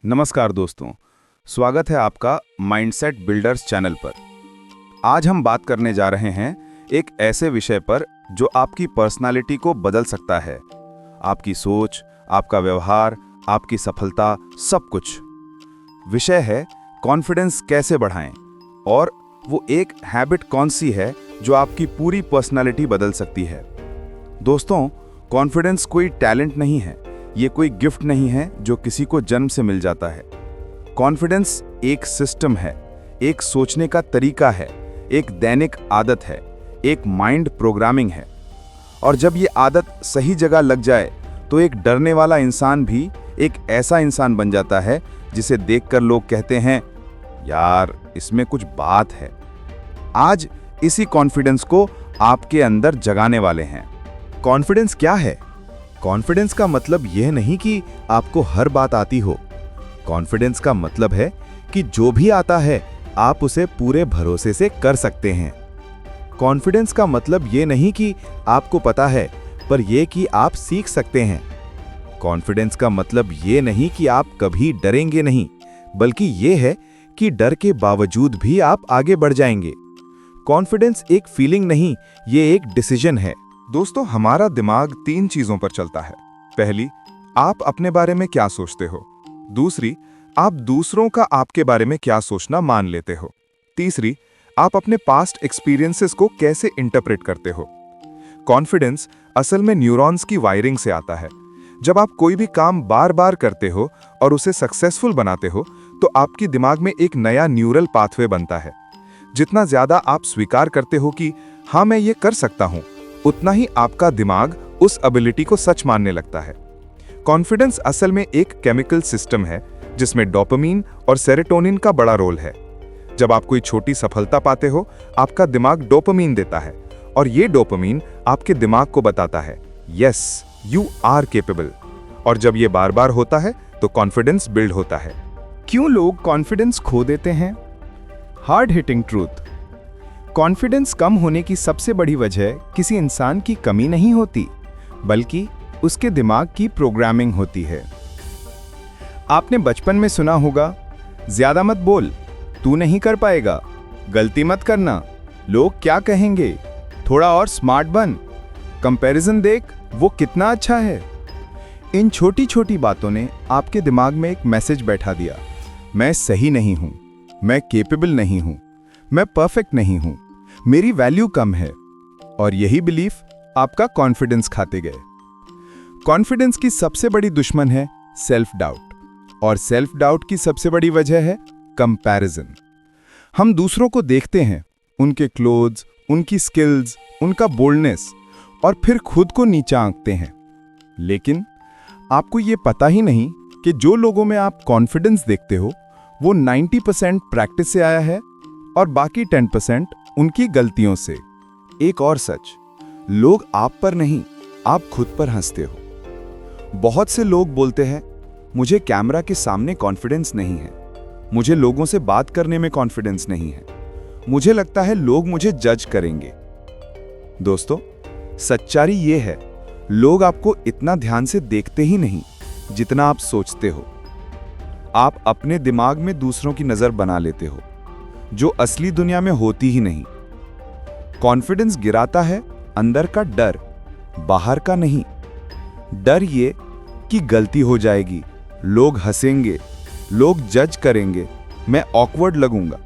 नमस्कार दोस्तों, स्वागत है आपका माइंडसेट बिल्डर्स चैनल पर। आज हम बात करने जा रहे हैं एक ऐसे विषय पर जो आपकी पर्सनालिटी को बदल सकता है। आपकी सोच, आपका व्यवहार, आपकी सफलता, सब कुछ। विषय है कॉन्फिडेंस कैसे बढ़ाएं, और वो एक हैबिट कौन सी है जो आपकी पूरी पर्सनालिटी बदल सकती है। दोस्तों, कॉन्फिडेंस कोई टैलेंट नहीं है, ये कोई गिफ्ट नहीं है जो किसी को जन्म से मिल जाता है। कॉन्फिडेंस एक सिस्टम है, एक सोचने का तरीका है, एक दैनिक आदत है, एक माइंड प्रोग्रामिंग है। और जब ये आदत सही जगह लग जाए तो एक डरने वाला इंसान भी एक ऐसा इंसान बन जाता है जिसे देखकर लोग कहते हैं, यार इसमें कुछ बात है। आज इसी कॉन्फिडेंस को आपके अंदर जगाने वाले हैं। कॉन्फिडेंस क्या है? कॉन्फिडेंस का मतलब यह नहीं कि आपको हर बात आती हो। कॉन्फिडेंस का मतलब है कि जो भी आता है आप उसे पूरे भरोसे से कर सकते हैं। कॉन्फिडेंस का मतलब यह नहीं कि आपको पता है, पर यह कि आप सीख सकते हैं। कॉन्फिडेंस का मतलब यह नहीं कि आप कभी डरेंगे नहीं, बल्कि यह है कि डर के बावजूद भी आप आगे बढ़ जाएंगे। कॉन्फिडेंस एक फीलिंग नहीं, ये एक डिसीजन है। दोस्तों, हमारा दिमाग 3 चीजों पर चलता है। पहली, आप अपने बारे में क्या सोचते हो। दूसरी, आप दूसरों का आपके बारे में क्या सोचना मान लेते हो। तीसरी, आप अपने पास्ट एक्सपीरियंसेस को कैसे इंटरप्रेट करते हो। कॉन्फिडेंस असल में न्यूरॉन्स की वायरिंग से आता है। जब आप कोई भी काम बार बार करते हो और उसे सक्सेसफुल बनाते हो तो आपके दिमाग में एक नया न्यूरल पाथवे बनता है। जितना ज्यादा आप स्वीकार करते हो कि हाँ मैं ये कर सकता हूं, उतना ही आपका दिमाग उस एबिलिटी को सच मानने लगता है। कॉन्फिडेंस असल में एक केमिकल सिस्टम है जिसमें डोपामिन और सेरोटोनिन का बड़ा रोल है। जब आप कोई छोटी सफलता पाते हो, आपका दिमाग डोपामिन देता है और ये डोपामिन आपके दिमाग को बताता है, यस यू आर केपेबल। और जब ये बार बार होता है तो कॉन्फिडेंस बिल्ड होता है। क्यों लोग कॉन्फिडेंस खो देते हैं? Hard hitting truth. कॉन्फिडेंस कम होने की सबसे बड़ी वजह किसी इंसान की कमी नहीं होती, बल्कि उसके दिमाग की प्रोग्रामिंग होती है। आपने बचपन में सुना होगा, ज्यादा मत बोल, तू नहीं कर पाएगा, गलती मत करना, लोग क्या कहेंगे, थोड़ा और स्मार्ट बन, कंपैरिजन देख, वो कितना अच्छा है। इन छोटी छोटी बातों ने आपके दिमाग में एक मैसेज बैठा दिया, मैं सही नहीं हूं, मैं केपेबल नहीं हूं, मैं परफेक्ट नहीं हूं, मेरी वैल्यू कम है। और यही बिलीफ आपका कॉन्फिडेंस खाते गए। कॉन्फिडेंस की सबसे बड़ी दुश्मन है सेल्फ डाउट, और सेल्फ डाउट की सबसे बड़ी वजह है कंपैरिजन। हम दूसरों को देखते हैं, उनके क्लोथ्स, उनकी स्किल्स, उनका बोल्डनेस, और फिर खुद को नीचा आंकते हैं। लेकिन आपको यह पता ही नहीं कि जो लोगों में आप कॉन्फिडेंस देखते हो वो 90% प्रैक्टिस से आया है और बाकी 10% उनकी गलतियों से। एक और सच, लोग आप पर नहीं, आप खुद पर हंसते हो। बहुत से लोग बोलते हैं, मुझे कैमरा के सामने कॉन्फिडेंस नहीं है, मुझे लोगों से बात करने में कॉन्फिडेंस नहीं है, मुझे लगता है लोग मुझे जज करेंगे। दोस्तों, सच्चाई ये है, लोग आपको इतना ध्यान से देखते ही नहीं जितना आप सोचते हो। आप अपने दिमाग में दूसरों की नजर बना लेते हो जो असली दुनिया में होती ही नहीं। कॉन्फिडेंस गिराता है अंदर का डर, बाहर का नहीं। डर ये कि गलती हो जाएगी, लोग हंसेंगे, लोग जज करेंगे, मैं ऑकवर्ड लगूंगा।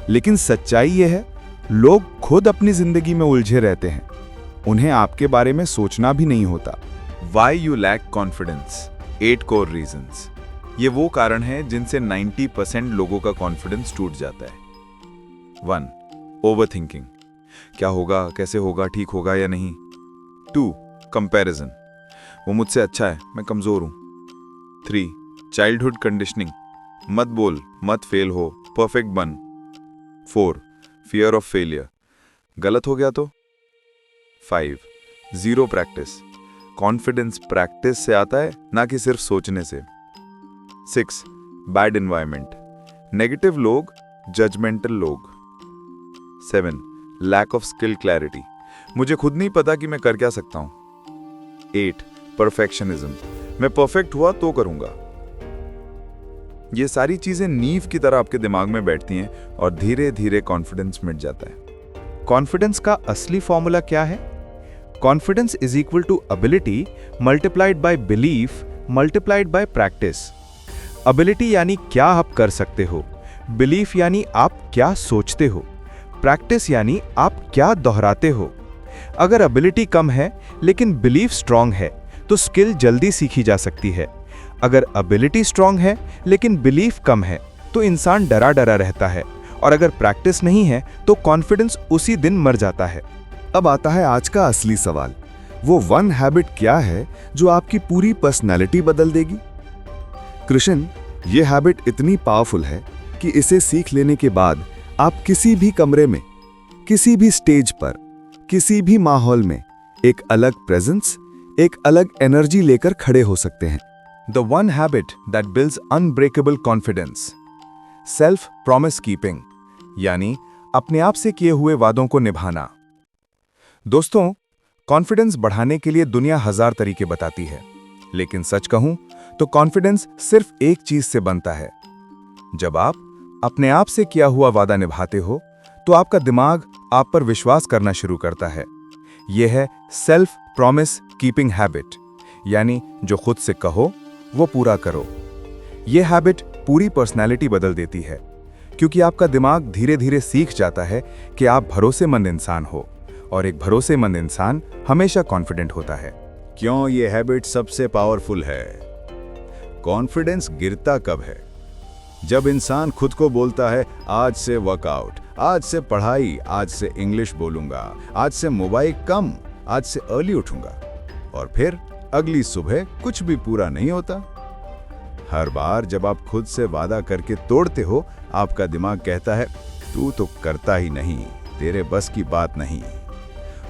लेकिन सच्चाई ये है, लोग खुद अपनी जिंदगी में उलझे रहते हैं, उन्हें आपके बारे में सोचना भी नहीं होता। Why you lack confidence? 8 core reasons। ये वो कारण हैं जिनसे 90% लोगों का कॉन्फिडेंस टूट जाता है। 1. ओवरथिंकिंग, क्या होगा, कैसे होगा, ठीक होगा या नहीं। 2. कंपैरिजन, वो मुझसे अच्छा है, मैं कमजोर हूं। 3. चाइल्डहुड कंडीशनिंग, मत बोल, मत फेल हो, परफेक्ट बन। 4. फियर ऑफ फेलियर, गलत हो गया तो। 5. जीरो प्रैक्टिस, कॉन्फिडेंस प्रैक्टिस से आता है, ना कि सिर्फ सोचने से। 6. बैड एनवायरनमेंट, नेगेटिव लोग, जजमेंटल लोग। 7. लैक ऑफ स्किल क्लैरिटी, मुझे खुद नहीं पता कि मैं कर क्या सकता हूं। 8. परफेक्शनिज्म, मैं परफेक्ट हुआ तो करूंगा। ये सारी चीजें नींव की तरह आपके दिमाग में बैठती हैं और धीरे धीरे कॉन्फिडेंस मिट जाता है। कॉन्फिडेंस का असली फॉर्मूला क्या है? Confidence is equal to ability multiplied by belief multiplied by practice. Ability यानी क्या आप कर सकते हो, बिलीफ यानी आप क्या सोचते हो, प्रैक्टिस यानी आप क्या दोहराते हो। अगर एबिलिटी कम है लेकिन बिलीफ स्ट्रांग है तो स्किल जल्दी सीखी जा सकती है। अगर एबिलिटी स्ट्रांग है लेकिन बिलीफ कम है तो इंसान डरा डरा रहता है, और अगर प्रैक्टिस नहीं है तो कॉन्फिडेंस उसी दिन मर जाता है। अब आता है आज का असली सवाल, वो वन हैबिट क्या है जो आपकी पूरी पर्सनैलिटी बदल देगी? कृष्ण, ये हैबिट इतनी पावरफुल है कि इसे सीख लेने के बाद आप किसी भी कमरे में, किसी भी स्टेज पर, किसी भी माहौल में एक अलग प्रेजेंस, एक अलग एनर्जी लेकर खड़े हो सकते हैं। The one habit that builds unbreakable confidence. Self promise keeping, यानी अपने आप से किए हुए वादों को निभाना। दोस्तों, कॉन्फिडेंस बढ़ाने के लिए दुनिया हजार तरीके बताती है, लेकिन सच कहूं तो कॉन्फिडेंस सिर्फ एक चीज से बनता है। जब आप अपने आप से किया हुआ वादा निभाते हो तो आपका दिमाग आप पर विश्वास करना शुरू करता है। यह है सेल्फ प्रॉमिस कीपिंग हैबिट, यानी जो खुद से कहो वो पूरा करो। यह हैबिट पूरी पर्सनैलिटी बदल देती है, क्योंकि आपका दिमाग धीरे धीरे सीख जाता है कि आप भरोसेमंद इंसान हो, और एक भरोसेमंद इंसान हमेशा कॉन्फिडेंट होता है। क्यों ये हैबिट सबसे पावरफुल है? कॉन्फिडेंस गिरता कब है? जब इंसान खुद को बोलता है, आज से वर्कआउट, आज से पढ़ाई, आज से इंग्लिश बोलूंगा, आज से मोबाइल कम, आज से अर्ली उठूंगा, और फिर अगली सुबह कुछ भी पूरा नहीं होता। हर बार जब आप खुद से वादा करके तोड़ते हो, आपका दिमाग कहता है, तू तो करता ही नहीं, तेरे बस की बात नहीं,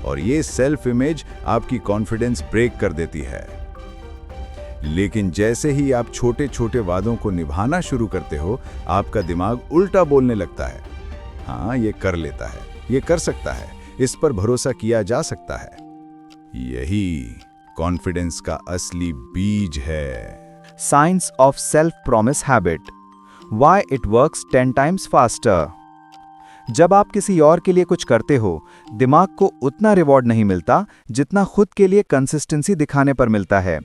और ये सेल्फ इमेज आपकी कॉन्फिडेंस ब्रेक कर देती है। लेकिन जैसे ही आप छोटे छोटे वादों को निभाना शुरू करते हो, आपका दिमाग उल्टा बोलने लगता है। हाँ, ये कर लेता है, ये कर सकता है, इस पर भरोसा किया जा सकता है। यही कॉन्फिडेंस का असली बीज है। Science of Self-Promise Habit. Why it works 10 times faster. जब आप किसी और के लिए कुछ करते हो, दिमाग को उतना रिवॉर्ड नहीं मिलता जितना खुद के लिए कंसिस्टेंसी दिखाने पर मिलता है,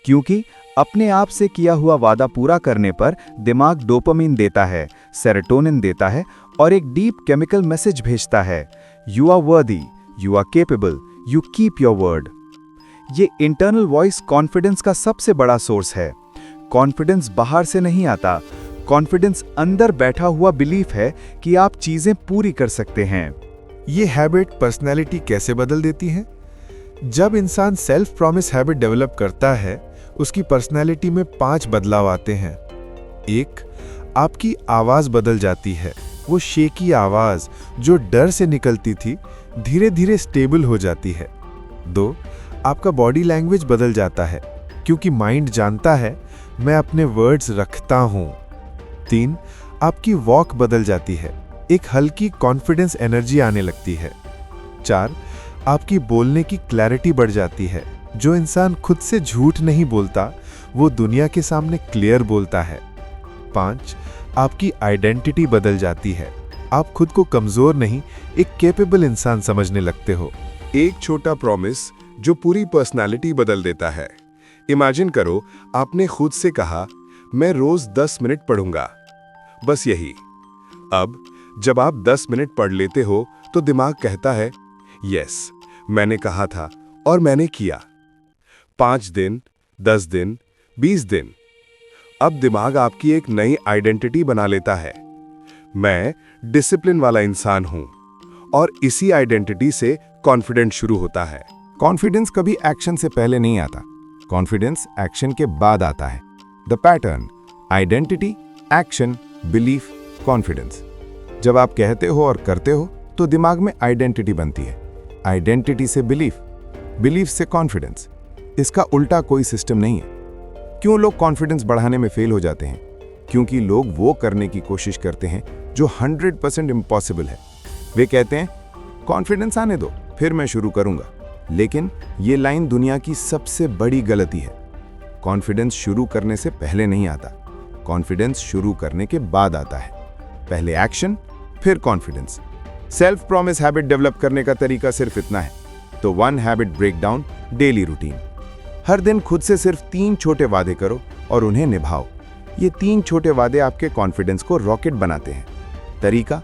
क्योंकि अपने आप से किया हुआ वादा पूरा करने पर दिमाग डोपामिन देता है, सेरोटोनिन देता है और एक डीप केमिकल मैसेज भेजता है, you are worthy, you are capable, you keep your word. ये इंटरनल वॉइस कॉन्फिडेंस का सबसे बड़ा सोर्स है। कॉन्फिडेंस बाहर से नहीं आता, कॉन्फिडेंस अंदर बैठा हुआ बिलीफ है कि आप चीजें पूरी कर सकते हैं। ये हैबिट पर्सनैलिटी कैसे बदल देती है? जब इंसान सेल्फ प्रॉमिस हैबिट डेवलप करता है, उसकी पर्सनैलिटी में 5 बदलाव आते हैं। 1, आपकी आवाज बदल जाती है। वो शेकी आवाज जो डर से निकलती थी, धीरे धीरे स्टेबल हो जाती है। 2, आपका बॉडी लैंग्वेज बदल जाता है, क्योंकि माइंड जानता है मैं अपने वर्ड्स रखता हूं। 3, आपकी वॉक बदल जाती है, एक हल्की कॉन्फिडेंस एनर्जी आने लगती है। 4, आपकी बोलने की क्लैरिटी बढ़ जाती है। जो इंसान खुद से झूठ नहीं बोलता, वो दुनिया के सामने क्लियर बोलता है। 5, आपकी आइडेंटिटी बदल जाती है। आप खुद को कमजोर नहीं, एक कैपेबल इंसान समझने लगते हो। एक छोटा प्रॉमिस जो पूरी पर्सनालिटी बदल देता है। इमेजिन करो, आपने खुद से कहा, मैं रोज 10 मिनट पढ़ूंगा, बस यही। अब जब आप 10 मिनट पढ़ लेते हो तो दिमाग कहता है, यस, मैंने कहा था और मैंने किया। 5 दिन, 10 दिन, 20 दिन। अब दिमाग आपकी एक नई आइडेंटिटी बना लेता है। मैं डिसिप्लिन वाला इंसान हूं, और इसी आइडेंटिटी से कॉन्फिडेंस शुरू होता है। कॉन्फिडेंस कभी एक्शन से पहले नहीं आता, कॉन्फिडेंस एक्शन के बाद आता है। The pattern: identity, action, belief, confidence. जब आप कहते हो और करते हो तो दिमाग में आइडेंटिटी बनती है, आइडेंटिटी से बिलीफ, बिलीफ से कॉन्फिडेंस। इसका उल्टा कोई सिस्टम नहीं है। क्यों लोग कॉन्फिडेंस बढ़ाने में फेल हो जाते हैं? क्योंकि लोग वो करने की कोशिश करते हैं जो 100% इम्पॉसिबल है। वे कहते हैं, कॉन्फिडेंस आने दो, फिर मैं शुरू करूंगा। लेकिन ये लाइन दुनिया की सबसे बड़ी गलती है। कॉन्फिडेंस शुरू करने से पहले नहीं आता, कॉन्फिडेंस शुरू करने के बाद आता है। पहले एक्शन, फिर confidence. Self promise habit develop करने का तरीका सिर्फ इतना है। तो 1 हैबिट ब्रेकडाउन डेली रूटीन। हर दिन खुद से सिर्फ 3 छोटे वादे करो और उन्हें निभाओ। ये 3 छोटे वादे आपके कॉन्फिडेंस को रॉकेट बनाते हैं। तरीका,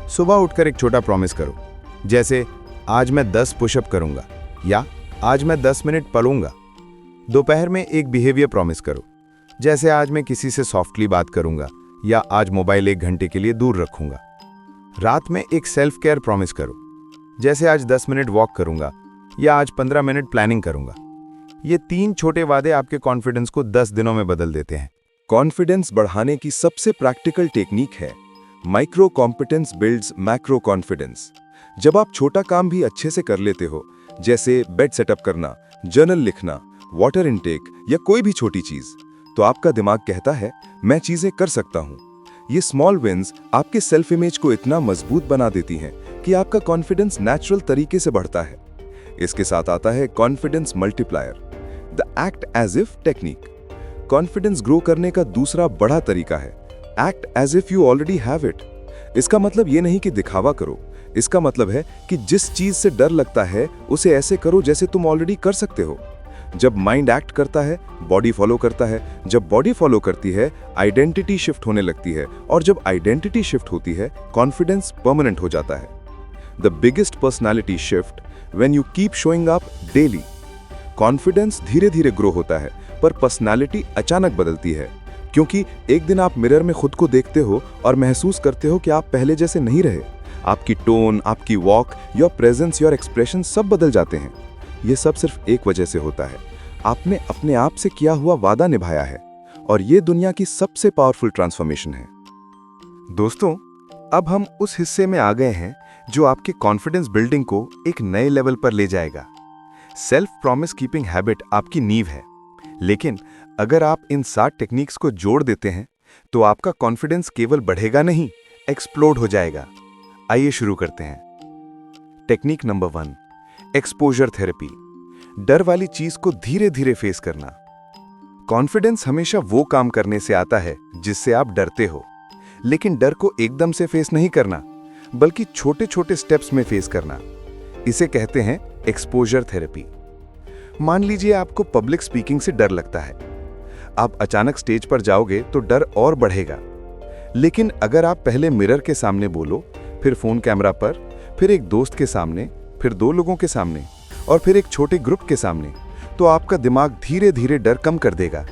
सुबह उठकर एक छोटा प्रॉमिस करो, जैसे आज मैं 10 पुशअप करूंगा या आज मैं 10 मिनट पढ़ूंगा। दोपहर में एक बिहेवियर प्रॉमिस करो, जैसे आज मैं किसी से सॉफ्टली बात करूंगा या आज मोबाइल 1 घंटे के लिए दूर रखूंगा। रात में एक सेल्फ केयर प्रॉमिस करो, जैसे आज 10 मिनट वॉक करूंगा या आज 15 मिनट प्लानिंग करूंगा। ये 3 छोटे वादे आपके कॉन्फिडेंस को 10 दिनों में बदल देते हैं। कॉन्फिडेंस बढ़ाने की सबसे प्रैक्टिकल टेक्निक है micro competence builds macro confidence. जब आप छोटा काम भी अच्छे से कर लेते हो, जैसे बेड सेटअप करना, जर्नल लिखना, वाटर इनटेक या कोई भी छोटी चीज, तो आपका दिमाग कहता है मैं चीजें कर सकता हूं। ये स्मॉल विन्स आपके सेल्फ इमेज को इतना मजबूत बना देती हैं कि आपका कॉन्फिडेंस नेचुरल तरीके से बढ़ता है। इसके साथ आता है confidence multiplier, the act as if technique. Confidence grow करने का दूसरा बड़ा तरीका है act as if you already have it. इसका मतलब ये नहीं कि दिखावा करो, इसका मतलब है कि जिस चीज से डर लगता है उसे ऐसे करो जैसे तुम ऑलरेडी कर सकते हो। जब माइंड एक्ट करता है, बॉडी फॉलो करता है। जब बॉडी फॉलो करती है, आइडेंटिटी शिफ्ट होने लगती है, और जब आइडेंटिटी शिफ्ट होती है, कॉन्फिडेंस परमानेंट हो जाता है। The biggest personality shift when you keep showing up daily. Confidence धीरे धीरे ग्रो होता है, पर पर्सनालिटी अचानक बदलती है, क्योंकि एक दिन आप मिरर में खुद को देखते हो और महसूस करते हो कि आप पहले जैसे नहीं रहे। आपकी टोन, आपकी walk, your presence, your expression सब बदल जाते हैं। ये सब सिर्फ एक वजह से होता है, आपने अपने आप से किया हुआ वादा निभाया है, और ये दुनिया की सबसे पावरफुल ट्रांसफॉर्मेशन है। दोस्तों, अब हम उस हिस्से में आ गए हैं जो आपके कॉन्फिडेंस बिल्डिंग को एक नए लेवल पर ले जाएगा। सेल्फ प्रॉमिस कीपिंग हैबिट आपकी नींव है, लेकिन अगर आप इन 7 टेक्निक्स को जोड़ देते हैं तो आपका कॉन्फिडेंस केवल बढ़ेगा नहीं, एक्सप्लोड हो जाएगा। आइए शुरू करते हैं। Technique number 1, exposure therapy. डर वाली चीज को धीरे धीरे फेस करना। कॉन्फिडेंस हमेशा वो काम करने से आता है जिससे आप डरते हो, लेकिन डर को एकदम से फेस नहीं करना, बल्कि छोटे छोटे स्टेप्स में फेस करना। इसे कहते हैं एक्सपोजर थेरेपी। मान लीजिए आपको पब्लिक स्पीकिंग से डर लगता है। आप अचानक स्टेज पर जाओगे तो डर और बढ़ेगा, लेकिन अगर आप पहले मिरर के सामने बोलो, फिर फोन कैमरा पर, फिर एक दोस्त के सामने, फिर 2 लोगों के सामने और फिर एक छोटे ग्रुप के सामने, तो आपका दिमाग धीरे धीरे डर कम कर देगा।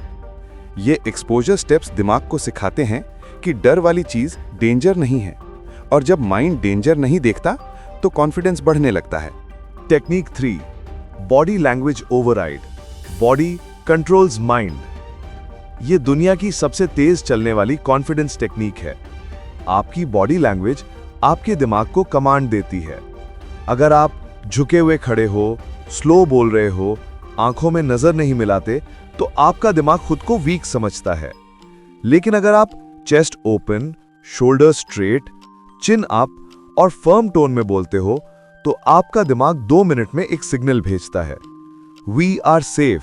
ये एक्सपोजर स्टेप्स दिमाग को सिखाते हैं कि डर वाली चीज डेंजर नहीं है, और जब माइंड डेंजर नहीं देखता तो कॉन्फिडेंस बढ़ने लगता है। Technique 3, body language override. Body controls mind. ये दुनिया की सबसे तेज चलने वाली कॉन्फिडेंस टेक्निक है। आपकी बॉडी लैंग्वेज आपके दिमाग को कमांड देती है। अगर आप झुके हुए खड़े हो, स्लो बोल रहे हो, आंखों में नजर नहीं मिलाते, तो आपका दिमाग खुद को वीक समझता है। लेकिन अगर आप चेस्ट ओपन, शोल्डर स्ट्रेट, चिन अप और फर्म टोन में बोलते हो, तो आपका दिमाग 2 मिनट में एक सिग्नल भेजता है, we are safe,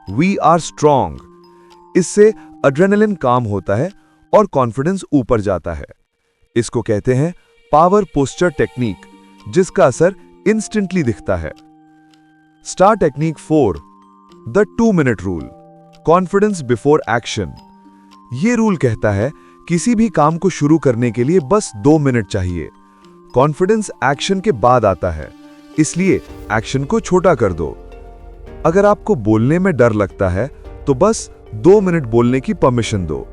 we are strong. इससे एड्रेनलिन काम होता है और कॉन्फिडेंस ऊपर जाता है। इसको कहते हैं पावर पोस्चर टेक्निक, जिसका असर इंस्टेंटली दिखता है। Star technique 4, the 2 minute rule, confidence before action. यह रूल कहता है किसी भी काम को शुरू करने के लिए बस 2 मिनट चाहिए। कॉन्फिडेंस एक्शन के बाद आता है, इसलिए एक्शन को छोटा कर दो। अगर आपको बोलने में डर लगता है तो बस 2 मिनट बोलने की परमिशन दो।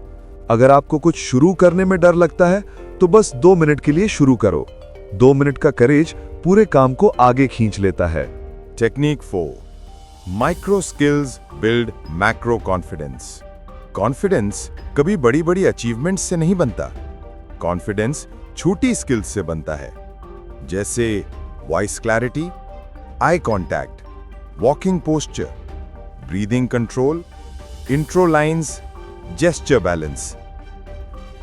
अगर आपको कुछ शुरू करने में डर लगता है तो बस 2 मिनट के लिए शुरू करो। 2 मिनट का करेज पूरे काम को आगे खींच लेता है। Technique 4, micro skills build macro confidence. Confidence कभी बड़ी बड़ी अचीवमेंट्स से नहीं बनता, कॉन्फिडेंस छोटी स्किल्स से बनता है, जैसे voice clarity, eye contact, walking posture, breathing control, intro lines, gesture balance.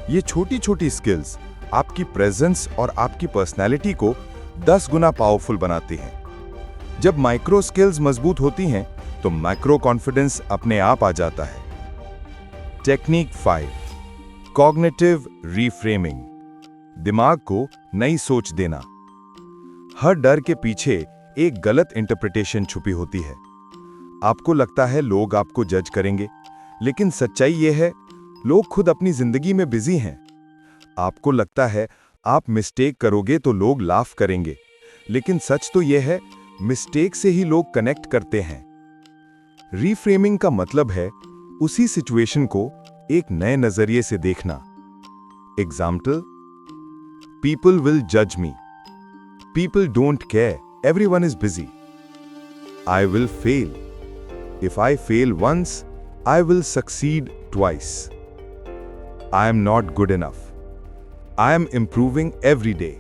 ये छोटी छोटी स्किल्स आपकी प्रेजेंस और आपकी पर्सनैलिटी को 10 गुना पावरफुल बनाती हैं। जब माइक्रो स्किल्स मजबूत होती हैं तो मैक्रो कॉन्फिडेंस अपने आप आ जाता है। टेक्निक 5, कॉग्निटिव रीफ्रेमिंग, दिमाग को नई सोच देना। हर डर के पीछे एक गलत इंटरप्रिटेशन छुपी होती है। आपको लगता है लोग आपको जज करेंगे, लेकिन सच्चाई यह है लोग खुद अपनी जिंदगी में बिजी हैं। आपको लगता है आप मिस्टेक करोगे तो लोग लाफ करेंगे, लेकिन सच तो यह है मिस्टेक से ही लोग कनेक्ट करते हैं। रीफ्रेमिंग का मतलब है उसी सिचुएशन को एक नए नजरिए से देखना। एग्जाम्पल, पीपल विल जज me, people don't care, everyone is busy. I will fail, if I fail once I will succeed twice. I am not good enough, I am improving every day.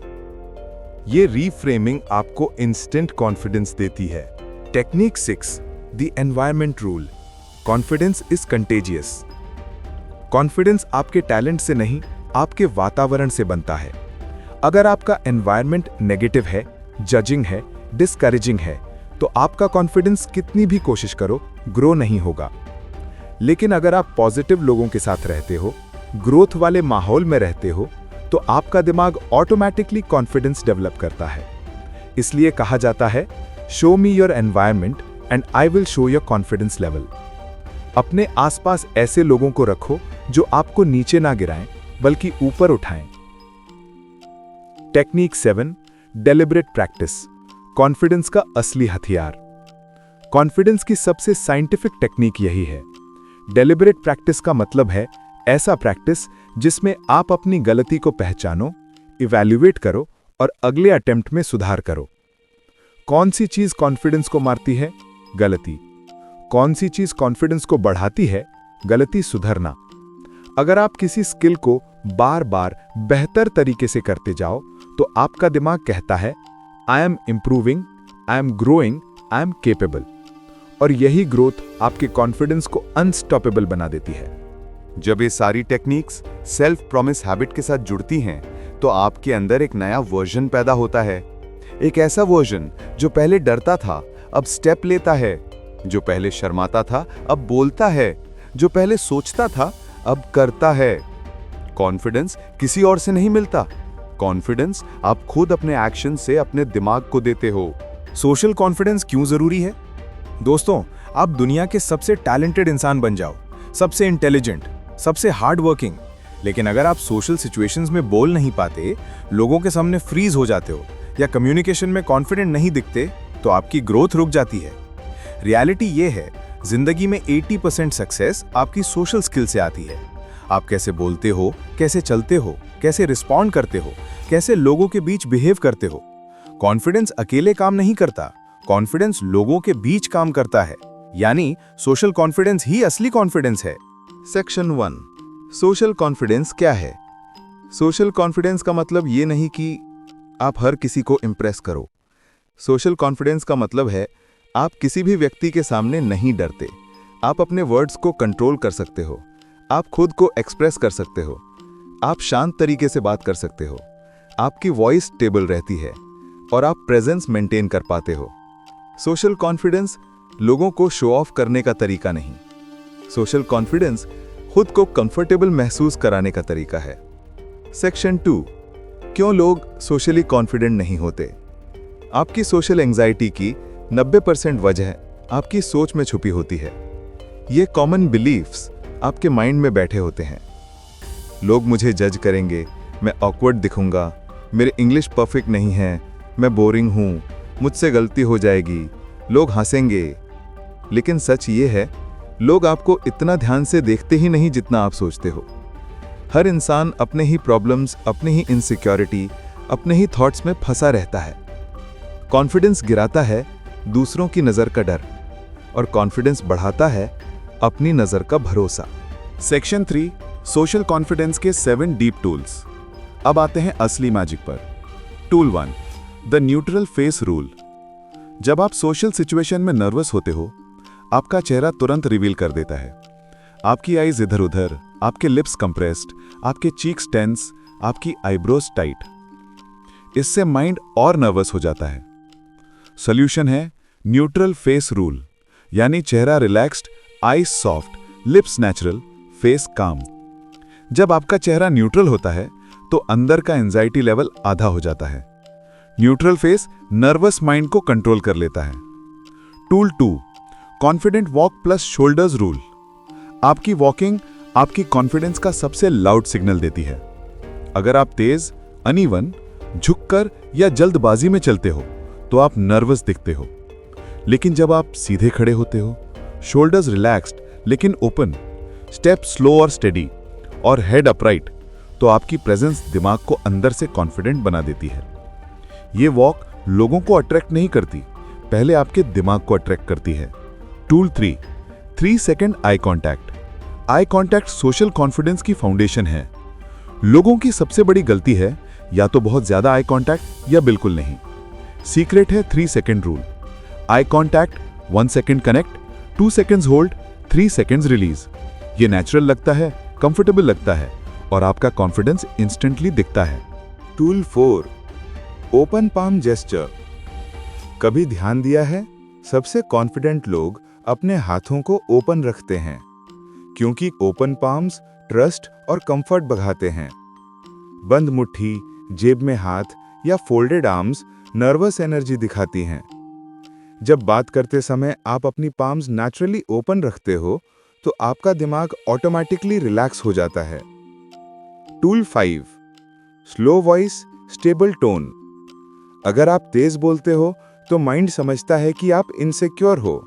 ये reframing आपको instant confidence देती है। Technique 6, the environment rule. Confidence is contagious. Confidence आपके talent से नहीं, आपके वातावरण से बनता है। अगर आपका एनवायरनमेंट नेगेटिव है, जजिंग है, डिस्करेजिंग है, तो आपका कॉन्फिडेंस कितनी भी कोशिश करो ग्रो नहीं होगा। लेकिन अगर आप पॉजिटिव लोगों के साथ रहते हो, ग्रोथ वाले माहौल में रहते हो, तो आपका दिमाग ऑटोमेटिकली कॉन्फिडेंस डेवलप करता है। इसलिए कहा जाता है, show me your environment and I will show your confidence level. अपने आसपास ऐसे लोगों को रखो जो आपको नीचे ना गिराएं, बल्कि ऊपर उठाएं। Technique 7, deliberate practice. कॉन्फिडेंस का असली हथियार। कॉन्फिडेंस की सबसे साइंटिफिक टेक्निक यही है। डेलिब्रेट प्रैक्टिस का मतलब है ऐसा प्रैक्टिस जिसमें आप अपनी गलती को पहचानो, इवैल्यूएट करो और अगले अटेम्प्ट में सुधार करो। कौन सी चीज कॉन्फिडेंस को मारती है? गलती। कौन सी चीज कॉन्फिडेंस को बढ़ाती है? गलती सुधरना। अगर आप किसी स्किल को बार बार बेहतर तरीके से करते जाओ, तो आपका दिमाग कहता है, आई am improving, I am growing, I am capable. और यही ग्रोथ आपके कॉन्फिडेंस को अनस्टॉपेबल बना देती है। जब ये सारी टेक्निक्स सेल्फ प्रॉमिस हैबिट के साथ जुड़ती हैं, तो आपके अंदर एक नया वर्जन पैदा होता है। एक ऐसा वर्जन जो पहले डरता था, अब स्टेप लेता है, जो पहले शर्माता था, अब बोलता है, जो पहले सोचता था, अब करता है। कॉन्फिडेंस किसी और से नहीं मिलता। कॉन्फिडेंस आप खुद अपने एक्शन से अपने दिमाग को देते हो। सोशल कॉन्फिडेंस क्यों जरूरी है? दोस्तों, आप दुनिया के सबसे टैलेंटेड इंसान बन जाओ, सबसे इंटेलिजेंट, सबसे हार्ड वर्किंग, लेकिन अगर आप सोशल सिचुएशंस में बोल नहीं पाते, लोगों के सामने फ्रीज हो जाते हो या कम्युनिकेशन में कॉन्फिडेंट नहीं दिखते, तो आपकी ग्रोथ रुक जाती है। रियलिटी ये है, जिंदगी में 80% सक्सेस आपकी सोशल स्किल से आती है। आप कैसे बोलते हो, कैसे चलते हो, कैसे रिस्पॉन्ड करते हो, कैसे लोगों के बीच बिहेव करते हो। कॉन्फिडेंस अकेले काम नहीं करता, कॉन्फिडेंस लोगों के बीच काम करता है। यानी सोशल कॉन्फिडेंस ही असली कॉन्फिडेंस है। सेक्शन 1, सोशल कॉन्फिडेंस क्या है? सोशल कॉन्फिडेंस का मतलब ये नहीं कि आप हर किसी को इंप्रेस करो। सोशल कॉन्फिडेंस का मतलब है आप किसी भी व्यक्ति के सामने नहीं डरते। आप अपने वर्ड्स को कंट्रोल कर सकते हो, आप खुद को एक्सप्रेस कर सकते हो, आप शांत तरीके से बात कर सकते हो, आपकी वॉइस स्टेबल रहती है और आप प्रेजेंस मेंटेन कर पाते हो। सोशल कॉन्फिडेंस लोगों को शो ऑफ करने का तरीका नहीं। सोशल कॉन्फिडेंस खुद को कंफर्टेबल महसूस कराने का तरीका है। सेक्शन 2, क्यों लोग सोशली कॉन्फिडेंट नहीं होते? आपकी सोशल एंजाइटी की 90% वजह आपकी सोच में छुपी होती है। ये कॉमन बिलीफ्स आपके माइंड में बैठे होते हैं। लोग मुझे जज करेंगे, मैं ऑकवर्ड दिखूंगा, मेरे इंग्लिश परफेक्ट नहीं है, मैं बोरिंग हूँ, मुझसे गलती हो जाएगी, लोग हंसेंगे। लेकिन सच ये है, लोग आपको इतना ध्यान से देखते ही नहीं जितना आप सोचते हो। हर इंसान अपने ही प्रॉब्लम्स, अपनी ही इनसिक्योरिटी, अपने ही थॉट्स में फंसा रहता है। कॉन्फिडेंस गिराता है दूसरों की नज़र का डर, और कॉन्फिडेंस बढ़ाता है अपनी नज़र का भरोसा। सेक्शन 3, सोशल कॉन्फिडेंस के 7 डीप टूल्स। अब आते हैं असली मैजिक पर। Tool 1, the neutral face rule. जब आप सोशल सिचुएशन में नर्वस होते हो, आपका चेहरा तुरंत रिवील कर देता है। आपकी आईज इधर उधर, आपके लिप्स कंप्रेस्ड, आपके चीक्स टेंस, आपकी आईब्रोज टाइट। इससे माइंड और नर्वस हो जाता है। सॉल्यूशन है न्यूट्रल फेस रूल, यानी चेहरा relaxed, eyes soft, lips natural, face काम। जब आपका चेहरा न्यूट्रल होता है तो अंदर का एंजाइटी लेवल आधा हो जाता है। न्यूट्रल फेस नर्वस माइंड को कंट्रोल कर लेता है। Tool 2, confident walk plus shoulders rule. आपकी वॉकिंग आपकी कॉन्फिडेंस का सबसे लाउड सिग्नल देती है। अगर आप तेज, अनइवन, झुककर या जल्दबाजी में चलते हो तो आप नर्वस दिखते हो। लेकिन जब आप सीधे खड़े होते हो, शोल्डर्स रिलैक्स्ड लेकिन ओपन, स्टेप स्लो और स्टेडी और हेड अपराइट, तो आपकी प्रेजेंस दिमाग को अंदर से कॉन्फिडेंट बना देती है। ये वॉक लोगों को अट्रैक्ट नहीं करती, पहले आपके दिमाग को अट्रैक्ट करती है। Tool 3, 3 second eye contact. Eye contact social confidence की फाउंडेशन है। लोगों की सबसे बड़ी गलती है या तो बहुत ज्यादा आई कॉन्टैक्ट या बिल्कुल नहीं। सीक्रेट है 3 second rule. Eye contact 1 second connect, 2 seconds hold, 3 seconds release. ये नेचुरल लगता है, कंफर्टेबल लगता है और आपका कॉन्फिडेंस इंस्टेंटली दिखता है। Tool 4, open palm gesture. कभी ध्यान दिया है, सबसे कॉन्फिडेंट लोग अपने हाथों को ओपन रखते हैं क्योंकि ओपन पाम्स ट्रस्ट और कंफर्ट बढ़ाते हैं। बंद मुट्ठी, जेब में हाथ या फोल्डेड आर्म्स नर्वस एनर्जी दिखाती हैं। जब बात करते समय आप अपनी पाम्स नेचुरली ओपन रखते हो तो आपका दिमाग ऑटोमेटिकली रिलैक्स हो जाता है। Tool 5, slow voice stable tone. अगर आप तेज बोलते हो तो माइंड समझता है कि आप इनसिक्योर हो।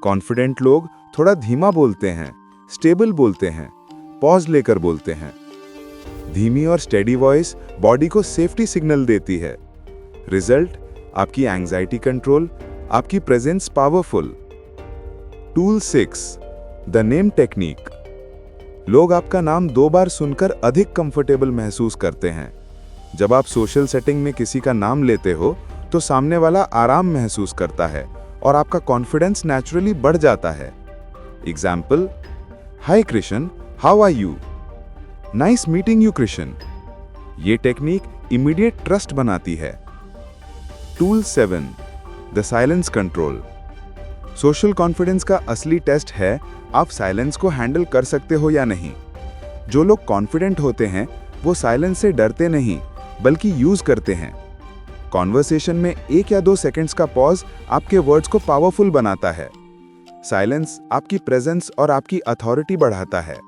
कॉन्फिडेंट लोग थोड़ा धीमा बोलते हैं, स्टेबल बोलते हैं, पॉज लेकर बोलते हैं। धीमी और स्टेडी वॉइस बॉडी को सेफ्टी सिग्नल देती है। रिजल्ट, आपकी एंजाइटी कंट्रोल, आपकी presence powerful. Tool 6, the name technique. लोग आपका नाम 2 बार सुनकर अधिक कंफर्टेबल महसूस करते हैं। जब आप सोशल सेटिंग में किसी का नाम लेते हो तो सामने वाला आराम महसूस करता है और आपका कॉन्फिडेंस नेचुरली बढ़ जाता है। Example, hi Krishna, how are you? Nice meeting you Krishna. ये टेक्निक इमीडिएट ट्रस्ट बनाती है। Tool 7, the silence control. Social confidence का असली टेस्ट है आप साइलेंस को हैंडल कर सकते हो या नहीं। जो लोग कॉन्फिडेंट होते हैं वो साइलेंस से डरते नहीं बल्कि यूज करते हैं। कॉन्वर्सेशन में 1 या 2 सेकंड्स का पॉज आपके वर्ड्स को पावरफुल बनाता है। साइलेंस आपकी प्रेजेंस और आपकी अथॉरिटी बढ़ाता है।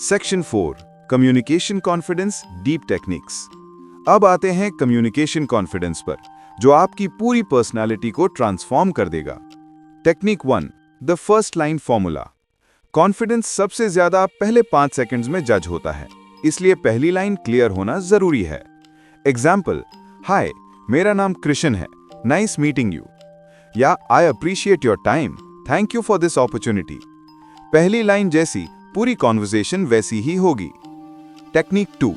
Section 4, communication confidence deep techniques. अब आते हैं कम्युनिकेशन कॉन्फिडेंस पर, जो आपकी पूरी पर्सनालिटी को ट्रांसफॉर्म कर देगा। Technique 1, the first line formula. Confidence सबसे ज्यादा पहले 5 सेकंड्स में जज होता है, इसलिए पहली लाइन क्लियर होना जरूरी है। एग्जाम्पल, हाय, मेरा नाम कृष्ण है, नाइस मीटिंग यू। या I appreciate your time, thank you for this opportunity. पहली लाइन जैसी पूरी कॉन्वर्सेशन वैसी ही होगी। Technique 2,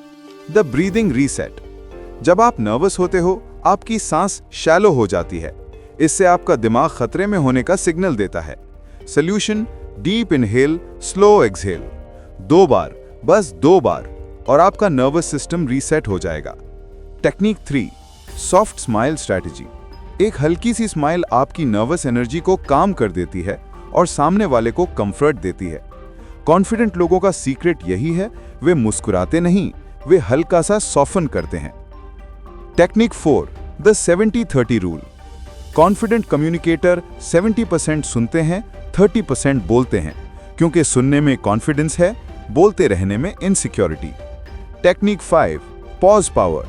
the breathing reset. जब आप नर्वस होते हो, आपकी सांस शैलो हो जाती है। इससे आपका दिमाग खतरे में होने का सिग्नल देता है। Solution, deep inhale, slow exhale. 2 बार, बस 2 बार, और आपका नर्वस सिस्टम रीसेट हो जाएगा। Technique 3, soft smile strategy. एक हल्की सी स्माइल आपकी नर्वस एनर्जी को काम कर देती है और सामने वाले को कंफर्ट देती है। कॉन्फिडेंट लोगों का सीक्रेट यही है, वे मुस्कुराते नहीं, वे हल्का सा सॉफन करते हैं। Technique 4, the 70-30 rule. Confident communicator 70% सुनते हैं, 30% बोलते हैं, क्योंकि सुनने में कॉन्फिडेंस है, बोलते रहने में insecurity. Technique 5, pause power.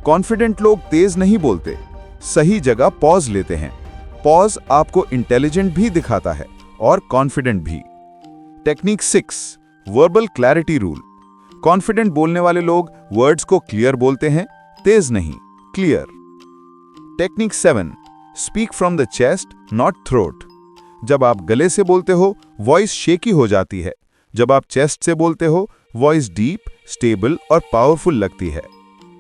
Confident लोग तेज नहीं बोलते, सही जगह पॉज लेते हैं। पॉज आपको इंटेलिजेंट भी दिखाता है और कॉन्फिडेंट भी। Technique 6, verbal clarity rule. Confident बोलने वाले लोग वर्ड्स को क्लियर बोलते हैं, तेज नहीं, clear. Technique 7, speak from the chest not throat. जब आप गले से बोलते हो, वॉइस शेकी हो जाती है। जब आप चेस्ट से बोलते हो, वॉइस डीप, स्टेबल और पावरफुल लगती है।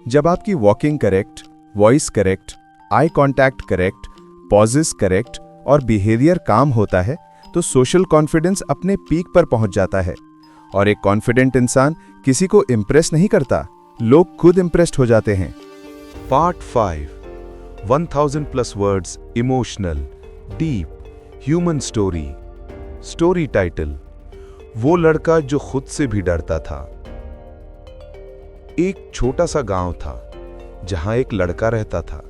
जब आपकी walking correct, voice correct, eye contact correct, pauses correct और बिहेवियर काम होता है तो सोशल कॉन्फिडेंस अपने पीक पर पहुंच जाता है। और एक कॉन्फिडेंट इंसान किसी को इम्प्रेस नहीं करता, लोग खुद इम्प्रेस्ड हो जाते हैं। Part 5, 1000+ words, emotional, deep, human story. Story title, वो लड़का जो खुद से भी डरता था। एक छोटा सा गांव था जहां एक लड़का रहता था।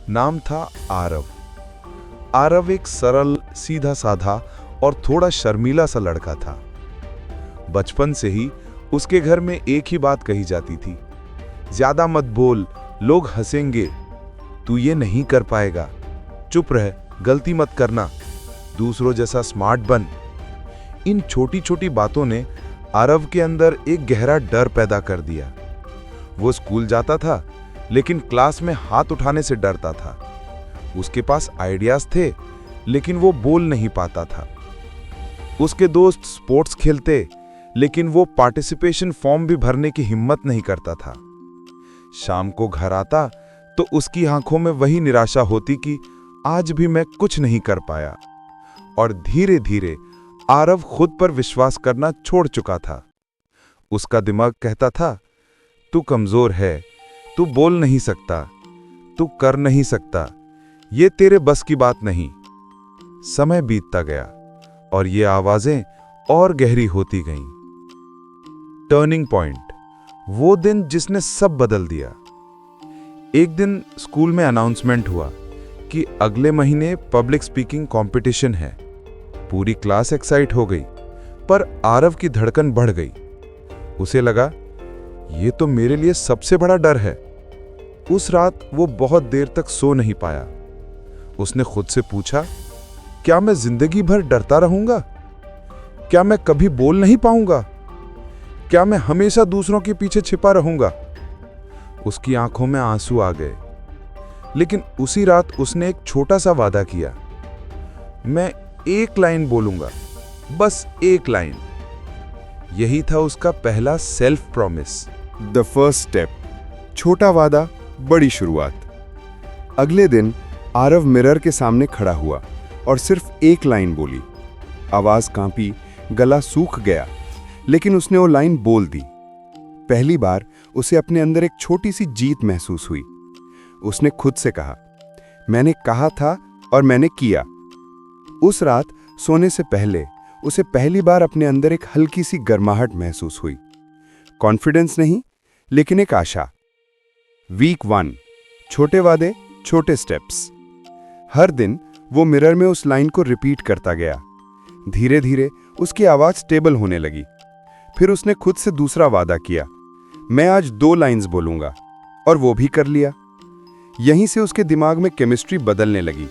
नाम था आरव। आरव एक सरल, सीधा साधा और थोड़ा शर्मीला सा लड़का था। बचपन से ही उसके घर में एक ही बात कही जाती थी, ज्यादा मत बोल, लोग हंसेंगे, तू ये नहीं कर पाएगा, चुप रह, गलती मत करना, दूसरों जैसा स्मार्ट बन। इन छोटी छोटी बातों ने आरव के अंदर एक गहरा डर पैदा कर दिया। वो स्कूल जाता था लेकिन क्लास में हाथ उठाने से डरता था। उसके पास आइडियाज थे लेकिन वो बोल नहीं पाता था। उसके दोस्त स्पोर्ट्स खेलते लेकिन वो पार्टिसिपेशन फॉर्म भी भरने की हिम्मत नहीं करता था। शाम को घर आता तो उसकी आंखों में वही निराशा होती कि आज भी मैं कुछ नहीं कर पाया। और धीरे धीरे आरव खुद पर विश्वास करना छोड़ चुका था। उसका दिमाग कहता था, तू कमजोर है, तू बोल नहीं सकता, तू कर नहीं सकता, ये तेरे बस की बात नहीं। समय बीतता गया और ये आवाजें और गहरी होती गईं। टर्निंग पॉइंट, वो दिन जिसने सब बदल दिया। एक दिन स्कूल में अनाउंसमेंट हुआ कि अगले महीने पब्लिक स्पीकिंग कंपटीशन है। पूरी क्लास एक्साइट हो गई, पर आरव की धड़कन बढ़ गई। उसे लगा, ये तो मेरे लिए सबसे बड़ा डर है। उस रात वो बहुत देर तक सो नहीं पाया। उसने खुद से पूछा, क्या मैं जिंदगी भर डरता रहूंगा? क्या मैं कभी बोल नहीं पाऊंगा? क्या मैं हमेशा दूसरों के पीछे छिपा रहूंगा? उसकी आंखों में आंसू आ गए। लेकिन उसी रात उसने एक छोटा सा वादा किया, मैं एक लाइन बोलूंगा, बस एक लाइन। यही था उसका पहला self promise. The first step, छोटा वादा, बड़ी शुरुआत। अगले दिन आरव मिरर के सामने खड़ा हुआ और सिर्फ एक लाइन बोली। आवाज कांपी, गला सूख गया, लेकिन उसने वो लाइन बोल दी। पहली बार उसे अपने अंदर एक छोटी सी जीत महसूस हुई। उसने खुद से कहा, मैंने कहा था और मैंने किया। उस रात सोने से पहले उसे पहली बार अपने अंदर एक हल्की सी गर्माहट महसूस हुई। कॉन्फिडेंस नहीं, लेकिन एक आशा। वीक 1, छोटे वादे, छोटे स्टेप्स। हर दिन वो मिरर में उस लाइन को रिपीट करता गया। धीरे धीरे उसकी आवाज स्टेबल होने लगी। फिर उसने खुद से दूसरा वादा किया, मैं आज 2 लाइंस बोलूंगा, और वो भी कर लिया। यहीं से उसके दिमाग में केमिस्ट्री बदलने लगी।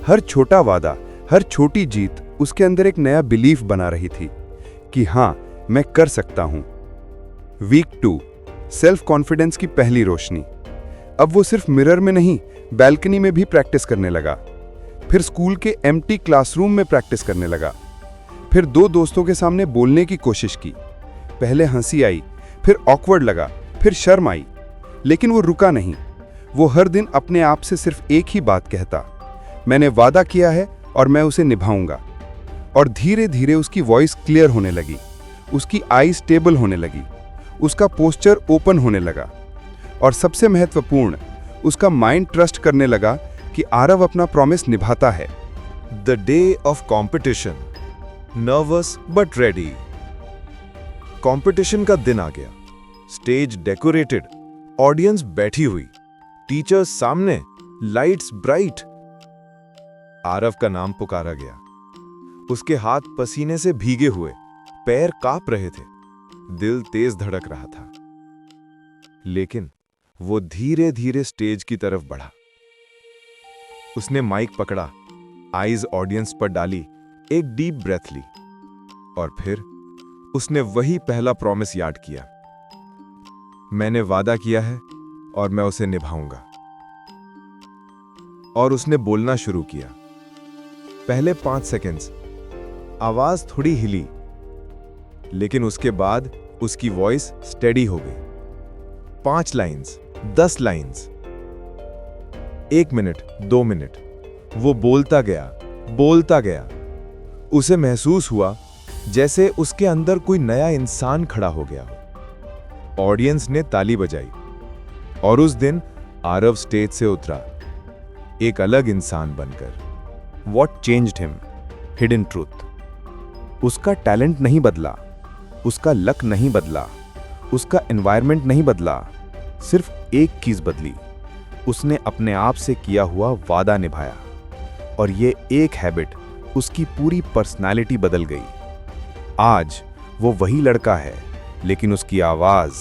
हर छोटा वादा, हर छोटी जीत उसके अंदर एक नया बिलीफ बना रही थी कि हां, मैं कर सकता हूं। वीक 2, सेल्फ कॉन्फिडेंस की पहली रोशनी। अब वो सिर्फ मिरर में नहीं, बैल्कनी में भी प्रैक्टिस करने लगा। फिर स्कूल के एम्प्टी क्लासरूम में प्रैक्टिस करने लगा। फिर 2 दोस्तों के सामने बोलने की कोशिश की। पहले हंसी आई, फिर ऑकवर्ड लगा, फिर शर्म आई, लेकिन वो रुका नहीं। वो हर दिन अपने आप से सिर्फ एक ही बात कहता, मैंने वादा किया है और मैं उसे निभाऊंगा। और धीरे धीरे उसकी वॉइस क्लियर होने लगी, उसकी आई स्टेबल होने लगी, उसका पोस्चर ओपन होने लगा, और सबसे महत्वपूर्ण, उसका माइंड ट्रस्ट करने लगा कि आरव अपना प्रॉमिस निभाता है। The day of competition, nervous but ready. Competition का दिन आ गया। स्टेज डेकोरेटेड, ऑडियंस बैठी हुई, टीचर्स सामने, लाइट्स ब्राइट। आरव का नाम पुकारा गया। उसके हाथ पसीने से भीगे हुए, पैर कांप रहे थे, दिल तेज धड़क रहा था। लेकिन वो धीरे धीरे स्टेज की तरफ बढ़ा। उसने माइक पकड़ा, आईज ऑडियंस पर डाली, एक डीप ब्रेथ ली, और फिर उसने वही पहला प्रॉमिस याद किया, मैंने वादा किया है और मैं उसे निभाऊंगा। और उसने बोलना शुरू किया। पहले 5 सेकंड्स आवाज थोड़ी हिली, लेकिन उसके बाद उसकी वॉइस स्टेडी हो गई। 5 लाइंस, 10 लाइंस, 1 मिनट, 2 मिनट, वो बोलता गया। उसे महसूस हुआ जैसे उसके अंदर कोई नया इंसान खड़ा हो गया हो। ऑडियंस ने ताली बजाई, और उस दिन आरव स्टेज से उतरा, एक अलग इंसान बनकर। What changed him? Hidden truth. उसका टैलेंट नहीं बदला, उसका लक नहीं बदला, उसका एनवायरनमेंट नहीं बदला, सिर्फ एक चीज बदली, उसने अपने आप से किया हुआ वादा निभाया। और ये एक हैबिट उसकी पूरी पर्सनालिटी बदल गई। आज वो वही लड़का है, लेकिन उसकी आवाज,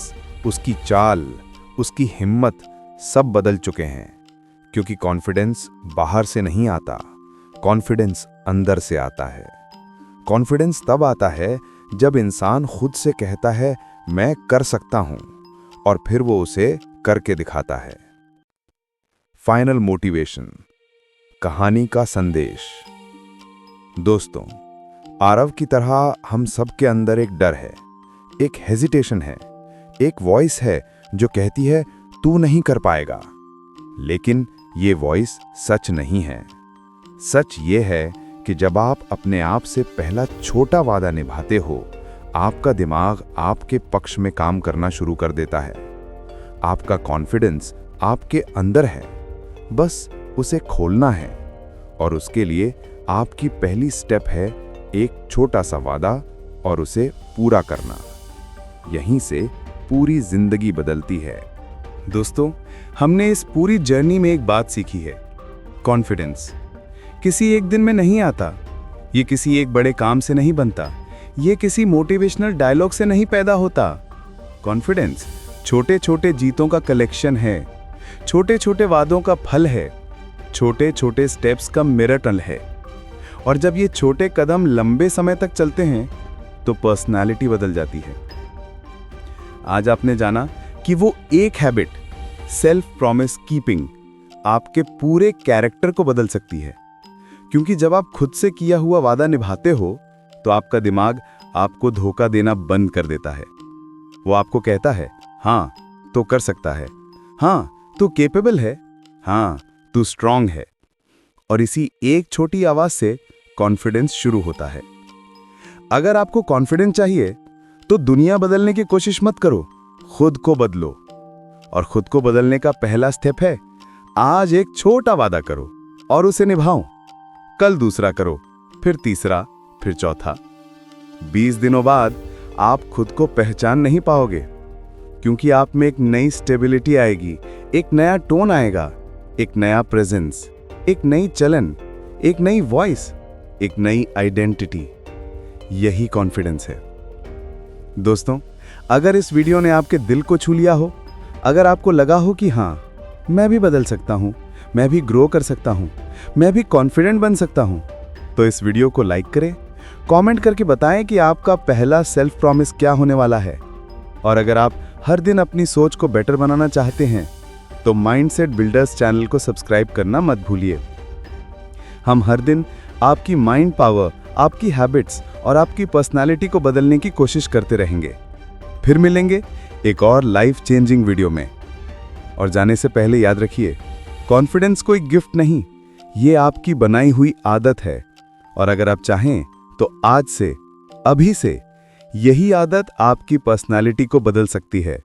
उसकी चाल, उसकी हिम्मत सब बदल चुके हैं। क्योंकि कॉन्फिडेंस बाहर से नहीं आता, कॉन्फिडेंस अंदर से आता है। कॉन्फिडेंस तब आता है जब इंसान खुद से कहता है मैं कर सकता हूं, और फिर वो उसे करके दिखाता है। फाइनल मोटिवेशन, कहानी का संदेश। दोस्तों, आरव की तरह हम सब के अंदर एक डर है, एक हेजिटेशन है, एक वॉइस है जो कहती है तू नहीं कर पाएगा। लेकिन ये वॉइस सच नहीं है। सच ये है कि जब आप अपने आप से पहला छोटा वादा निभाते हो, आपका दिमाग आपके पक्ष में काम करना शुरू कर देता है। आपका कॉन्फिडेंस आपके अंदर है, बस उसे खोलना है। और उसके लिए आपकी पहली स्टेप है एक छोटा सा वादा और उसे पूरा करना। यहीं से पूरी जिंदगी बदलती है। दोस्तों, हमने इस पूरी जर्नी में एक बात सीखी है, कॉन्फिडेंस किसी एक दिन में नहीं आता, ये किसी एक बड़े काम से नहीं बनता, ये किसी मोटिवेशनल डायलॉग से नहीं पैदा होता। कॉन्फिडेंस छोटे छोटे जीतों का कलेक्शन है, छोटे छोटे वादों का फल है, छोटे छोटे स्टेप्स का मिरेकल है। और जब ये छोटे कदम लंबे समय तक चलते हैं तो पर्सनालिटी बदल जाती है। आज आपने जाना कि वो एक हैबिट, सेल्फ प्रॉमिस कीपिंग, आपके पूरे कैरेक्टर को बदल सकती है। क्योंकि जब आप खुद से किया हुआ वादा निभाते हो तो आपका दिमाग आपको धोखा देना बंद कर देता है। वो आपको कहता है हाँ तो कर सकता है, हाँ तू केपेबल है, हाँ तू स्ट्रांग है। और इसी एक छोटी आवाज से कॉन्फिडेंस शुरू होता है। अगर आपको कॉन्फिडेंस चाहिए तो दुनिया बदलने की कोशिश मत करो, खुद को बदलो। और खुद को बदलने का पहला स्टेप है आज एक छोटा वादा करो और उसे निभाओ। कल दूसरा करो, फिर तीसरा, फिर चौथा। 20 दिनों बाद आप खुद को पहचान नहीं पाओगे, क्योंकि आप में एक नई स्टेबिलिटी आएगी, एक नया टोन आएगा, एक नया प्रेजेंस, एक नई चलन, एक नई वॉइस, एक नई आइडेंटिटी। यही कॉन्फिडेंस है। दोस्तों, अगर इस वीडियो ने आपके दिल को छू लिया हो, अगर आपको लगा हो कि हाँ मैं भी बदल सकता हूँ, मैं भी ग्रो कर सकता हूँ, मैं भी कॉन्फिडेंट बन सकता हूँ, तो इस वीडियो को लाइक करें, कमेंट करके बताएं कि आपका पहला सेल्फ प्रॉमिस क्या होने वाला है। और अगर आप हर दिन अपनी सोच को बेटर बनाना चाहते हैं तो माइंडसेट बिल्डर्स चैनल को सब्सक्राइब करना मत भूलिए। हम हर दिन आपकी माइंड पावर, आपकी हैबिट्स और आपकी पर्सनालिटी को बदलने की कोशिश करते रहेंगे। फिर मिलेंगे एक और लाइफ चेंजिंग वीडियो में। और जाने से पहले याद रखिए, कॉन्फिडेंस कोई गिफ्ट नहीं, ये आपकी बनाई हुई आदत है। और अगर आप चाहें तो आज से, अभी से, यही आदत आपकी पर्सनालिटी को बदल सकती है।